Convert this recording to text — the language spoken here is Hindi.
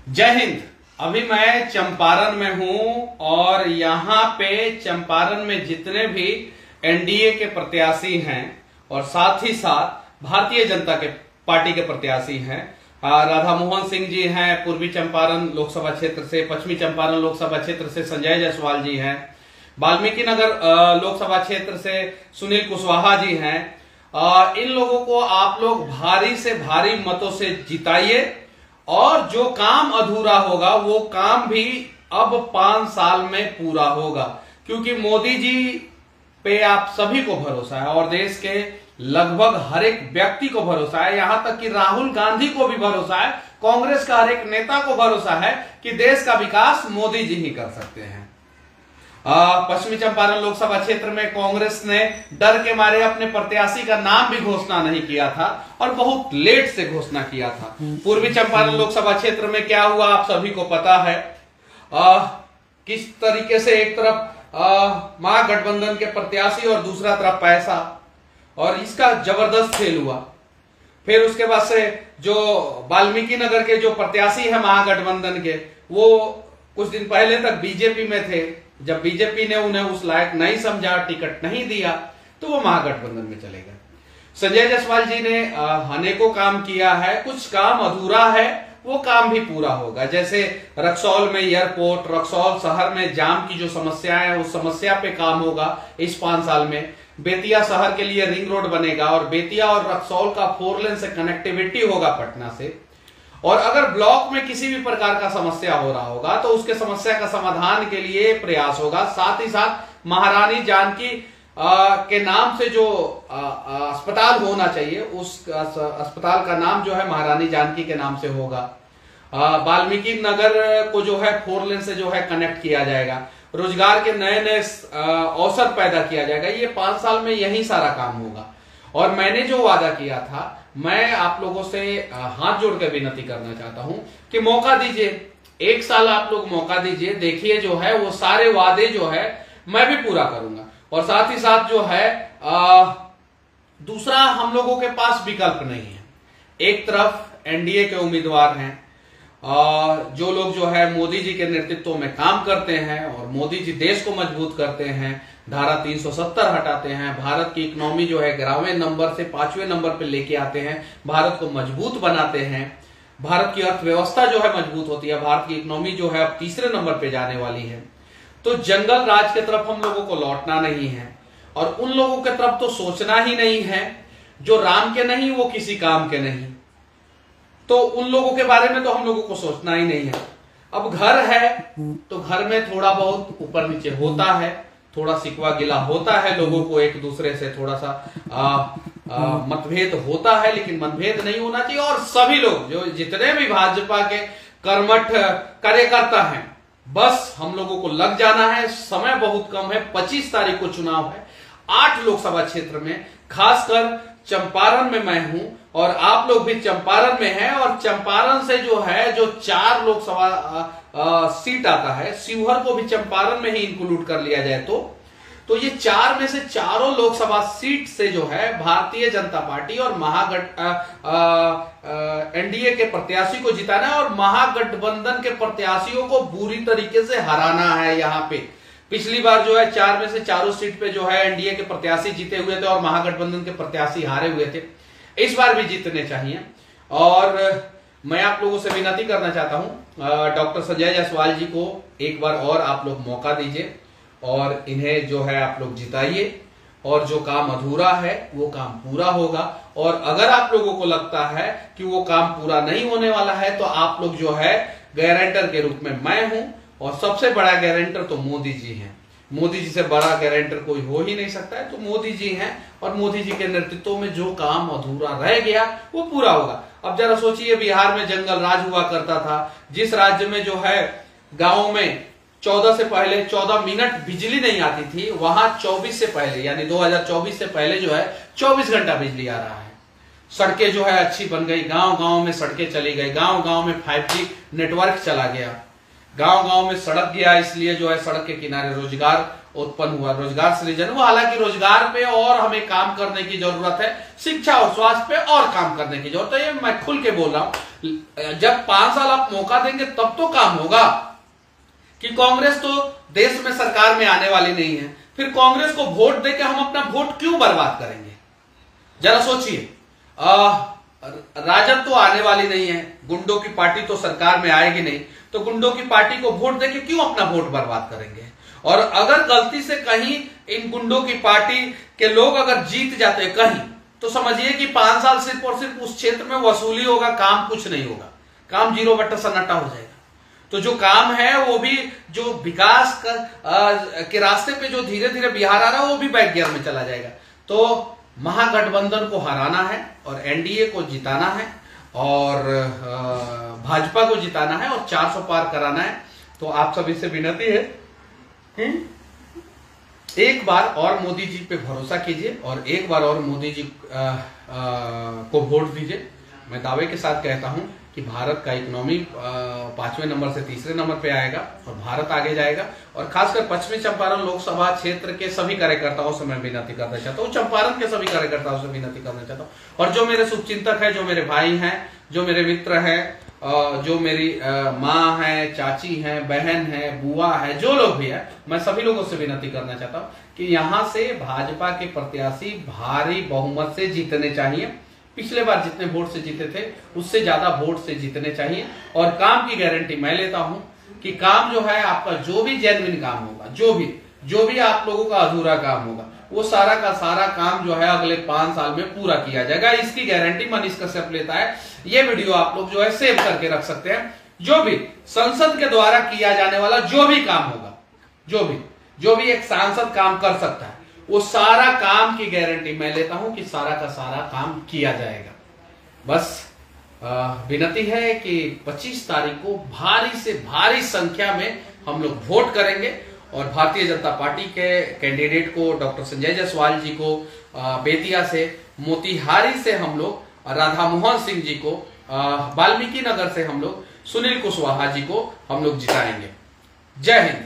जय हिंद। अभी मैं चंपारण में हूं और यहाँ पे चंपारण में जितने भी एनडीए के प्रत्याशी हैं और साथ ही साथ भारतीय जनता के पार्टी के प्रत्याशी हैं, राधा मोहन सिंह जी हैं पूर्वी चंपारण लोकसभा क्षेत्र से, पश्चिमी चंपारण लोकसभा क्षेत्र से संजय जायसवाल जी हैं, वाल्मीकि नगर लोकसभा क्षेत्र से सुनील कुशवाहा जी हैं। इन लोगों को आप लोग भारी से भारी मतों से जिताइए और जो काम अधूरा होगा वो काम भी अब 5 साल में पूरा होगा, क्योंकि मोदी जी पे आप सभी को भरोसा है और देश के लगभग हर एक व्यक्ति को भरोसा है, यहां तक कि राहुल गांधी को भी भरोसा है, कांग्रेस का हर एक नेता को भरोसा है कि देश का विकास मोदी जी ही कर सकते हैं। पश्चिमी चंपारण लोकसभा क्षेत्र में कांग्रेस ने डर के मारे अपने प्रत्याशी का नाम भी घोषणा नहीं किया था और बहुत लेट से घोषणा किया था। पूर्वी चंपारण लोकसभा क्षेत्र में क्या हुआ आप सभी को पता है। किस तरीके से एक तरफ महागठबंधन के प्रत्याशी और दूसरा तरफ पैसा, और इसका जबरदस्त खेल हुआ। फिर उसके बाद से जो वाल्मीकि नगर के जो प्रत्याशी है महागठबंधन के, वो कुछ दिन पहले तक बीजेपी में थे। जब बीजेपी ने उन्हें उस लायक नहीं समझा, टिकट नहीं दिया, तो वो महागठबंधन में चले गए। संजय जायसवाल जी ने अनेकों काम किया है, कुछ काम अधूरा है, वो काम भी पूरा होगा। जैसे रक्सौल में एयरपोर्ट, रक्सौल शहर में जाम की जो समस्या है उस समस्या पे काम होगा इस 5 साल में। बेतिया शहर के लिए रिंग रोड बनेगा और बेतिया और रक्सौल का 4 लेन से कनेक्टिविटी होगा पटना से। और अगर ब्लॉक में किसी भी प्रकार का समस्या हो रहा होगा तो उसके समस्या का समाधान के लिए प्रयास होगा। साथ ही साथ महारानी जानकी के नाम से जो अस्पताल होना चाहिए उस अस्पताल का नाम जो है महारानी जानकी के नाम से होगा। वाल्मीकि नगर को जो है 4 लेन से जो है कनेक्ट किया जाएगा। रोजगार के नए नए अवसर पैदा किया जाएगा। ये 5 साल में यही सारा काम होगा। और मैंने जो वादा किया था, मैं आप लोगों से हाथ जोड़ के विनती करना चाहता हूं कि मौका दीजिए, 1 साल आप लोग मौका दीजिए। देखिए जो है वो सारे वादे जो है मैं भी पूरा करूंगा। और साथ ही साथ जो है दूसरा, हम लोगों के पास विकल्प नहीं है। एक तरफ एनडीए के उम्मीदवार हैं और जो लोग जो है मोदी जी के नेतृत्व में काम करते हैं और मोदी जी देश को मजबूत करते हैं, धारा 370 हटाते हैं, भारत की इकोनॉमी जो है 11वें नंबर से 5वें नंबर पे लेके आते हैं, भारत को मजबूत बनाते हैं, भारत की अर्थव्यवस्था जो है मजबूत होती है, भारत की इकोनॉमी जो है अब 3रे नंबर पे जाने वाली है। तो जंगल राज की तरफ हम लोगों को लौटना नहीं है और उन लोगों की तरफ तो सोचना ही नहीं है जो राम के नहीं वो किसी काम के नहीं। तो उन लोगों के बारे में तो हम लोगों को सोचना ही नहीं है। अब घर है तो घर में थोड़ा बहुत ऊपर नीचे होता है, थोड़ा सिकवा गिला होता है, लोगों को एक दूसरे से थोड़ा सा मतभेद होता है, लेकिन मतभेद नहीं होना चाहिए। और सभी लोग जो जितने भी भाजपा के कर्मठ कार्यकर्ता हैं, बस हम लोगों को लग जाना है। समय बहुत कम है, 25 तारीख को चुनाव है 8 लोकसभा क्षेत्र में, खासकर चंपारण में मैं हूं और आप लोग भी चंपारण में हैं। और चंपारण से जो है जो 4 लोकसभा सीट आता है, शिवहर को भी चंपारण में ही इंक्लूड कर लिया जाए तो ये 4 में से चारों लोकसभा सीट से जो है भारतीय जनता पार्टी और एनडीए के प्रत्याशी को जिताना है और महागठबंधन के प्रत्याशियों को बुरी तरीके से हराना है। यहाँ पे पिछली बार जो है 4 में से चारों सीट पे जो है एनडीए के प्रत्याशी जीते हुए थे और महागठबंधन के प्रत्याशी हारे हुए थे। इस बार भी जीतने चाहिए। और मैं आप लोगों से विनती करना चाहता हूं, डॉक्टर संजय जायसवाल जी को एक बार और आप लोग मौका दीजिए और इन्हें जो है आप लोग जिताइए और जो काम अधूरा है वो काम पूरा होगा। और अगर आप लोगों को लगता है कि वो काम पूरा नहीं होने वाला है तो आप लोग जो है गारंटर के रूप में मैं हूं और सबसे बड़ा गारंटर तो मोदी जी हैं। मोदी जी से बड़ा गारंटर कोई हो ही नहीं सकता है, तो मोदी जी हैं और मोदी जी के नेतृत्व में जो काम अधूरा रह गया वो पूरा होगा। अब जरा सोचिए, बिहार में जंगल राज हुआ करता था, जिस राज्य में जो है गांव में 14 से पहले 14 मिनट बिजली नहीं आती थी, वहां 24 से पहले यानी 2024 से पहले जो है 24 घंटा बिजली आ रहा है। सड़कें जो है अच्छी बन गई, गांव गांव में सड़कें चली गई, गांव गांव में 5G नेटवर्क चला गया, गांव गांव में सड़क गया, इसलिए जो है सड़क के किनारे रोजगार उत्पन्न हुआ, रोजगार सृजन हुआ। हालांकि रोजगार पे और हमें काम करने की जरूरत है, शिक्षा और स्वास्थ्य पे और काम करने की जरूरत है, ये मैं खुल के बोल रहा हूं। जब 5 साल आप मौका देंगे तब तो काम होगा। कि कांग्रेस तो देश में सरकार में आने वाली नहीं है, फिर कांग्रेस को वोट देकर हम अपना वोट क्यों बर्बाद करेंगे? जरा सोचिए। राजद तो आने वाली नहीं है, गुंडों की पार्टी तो सरकार में आएगी नहीं, तो गुंडों की पार्टी को वोट देके क्यों अपना वोट बर्बाद करेंगे? और अगर गलती से कहीं इन गुंडों की पार्टी के लोग अगर जीत जाते हैं कहीं, तो समझिए कि 5 साल सिर्फ और सिर्फ उस क्षेत्र में वसूली होगा, काम कुछ नहीं होगा, काम 0 सन्नाटा हो जाएगा। तो जो काम है वो भी, जो विकास के रास्ते पे जो धीरे धीरे बिहार आ रहा है, वो भी बैक गियर में चला जाएगा। तो महागठबंधन को हराना है और एनडीए को जिताना है और भाजपा को जिताना है और 400 पार कराना है। तो आप सभी से विनती है, एक बार और मोदी जी पे भरोसा कीजिए और एक बार और मोदी जी को वोट दीजिए। मैं दावे के साथ कहता हूं कि भारत का इकोनॉमी 5वें नंबर से 3रे नंबर पे आएगा और भारत आगे जाएगा। और खासकर पश्चिमी चंपारण लोकसभा क्षेत्र के सभी कार्यकर्ताओं से मैं विनती करना चाहता हूँ, चंपारण के सभी कार्यकर्ताओं से विनती करना चाहता हूँ, और जो मेरे शुभचिंतक है, जो मेरे भाई हैं, जो मेरे मित्र हैं, जो मेरी माँ है, चाची है, बहन है, बुआ है, जो लोग भी है, मैं सभी लोगों से विनती करना चाहता हूँ कि यहाँ से भाजपा के प्रत्याशी भारी बहुमत से जीतने चाहिए। पिछले बार जितने वोट से जीते थे उससे ज्यादा वोट से जीतने चाहिए। और काम की गारंटी मैं लेता हूं कि काम जो है आपका, जो भी जेन्युइन काम होगा, जो भी आप लोगों का अधूरा काम होगा, वो सारा का सारा काम जो है अगले 5 साल में पूरा किया जाएगा। इसकी गारंटी मनीष कश्यप लेता है। ये वीडियो आप लोग जो है सेव करके रख सकते हैं। जो भी संसद के द्वारा किया जाने वाला जो भी काम होगा, जो भी एक सांसद काम कर सकता है, वो सारा काम की गारंटी मैं लेता हूं कि सारा का सारा काम किया जाएगा। बस विनती है कि 25 तारीख को भारी से भारी संख्या में हम लोग वोट करेंगे और भारतीय जनता पार्टी के कैंडिडेट को, डॉक्टर संजय जायसवाल जी को बेतिया से, मोतिहारी से हम लोग राधा मोहन सिंह जी को, वाल्मीकि नगर से हम लोग सुनील कुशवाहा जी को हम लोग जिताएंगे। जय हिंद।